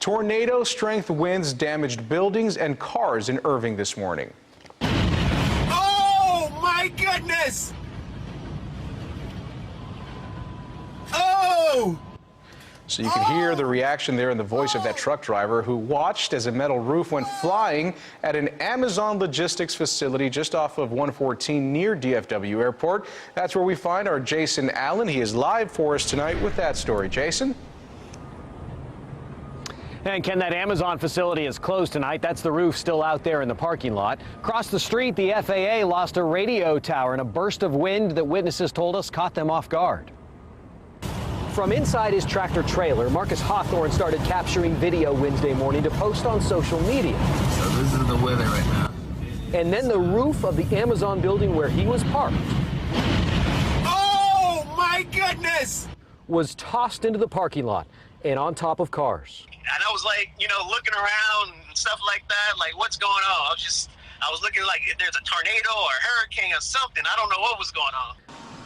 Tornado-strength winds damaged buildings and cars in Irving this morning. Oh, my goodness! Oh! So you can hear the reaction there in the voice of that truck driver who watched as a metal roof went flying at an Amazon logistics facility just off of 114 near DFW Airport. That's where we find our Jason Allen. He is live for us tonight with that story. Jason? And Ken, that Amazon facility is closed tonight. That's the roof still out there in the parking lot. Across the street, the FAA lost a radio tower in a burst of wind that witnesses told us caught them off guard. From inside his tractor trailer, Marcus Hawthorne started capturing video Wednesday morning to post on social media. So this is the weather right now. And then the roof of the Amazon building where he was parked Oh, my goodness! was tossed into the parking lot and on top of cars. And I was like, looking around and stuff like that, like what's going on? I was looking like if there's a tornado or a hurricane or something. I don't know what was going on.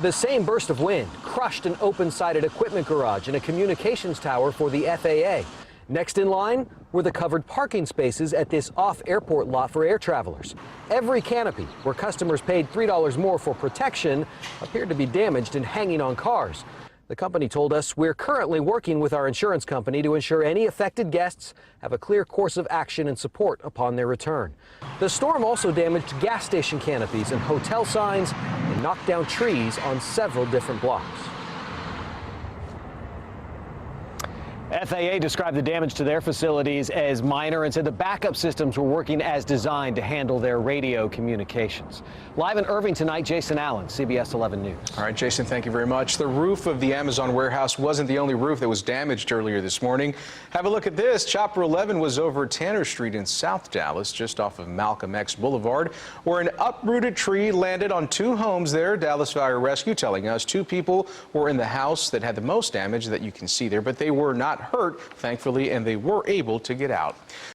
The same burst of wind crushed an open-sided equipment garage and a communications tower for the FAA. Next in line were the covered parking spaces at this off-airport lot for air travelers. Every canopy, where customers paid $3 more for protection, appeared to be damaged and hanging on cars. The company told us we're currently working with our insurance company to ensure any affected guests have a clear course of action and support upon their return. The storm also damaged gas station canopies and hotel signs and knocked down trees on several different blocks. FAA described the damage to their facilities as minor and said the backup systems were working as designed to handle their radio communications. Live in Irving tonight, Jason Allen, CBS 11 News. All right, Jason, thank you very much. The roof of the Amazon warehouse wasn't the only roof that was damaged earlier this morning. Have a look at this. Chopper 11 was over Tanner Street in South Dallas, just off of Malcolm X Boulevard, where an uprooted tree landed on two homes there. Dallas Fire Rescue telling us 2 people were in the house that had the most damage that you can see there, but they were not hurt, thankfully, and they were able to get out.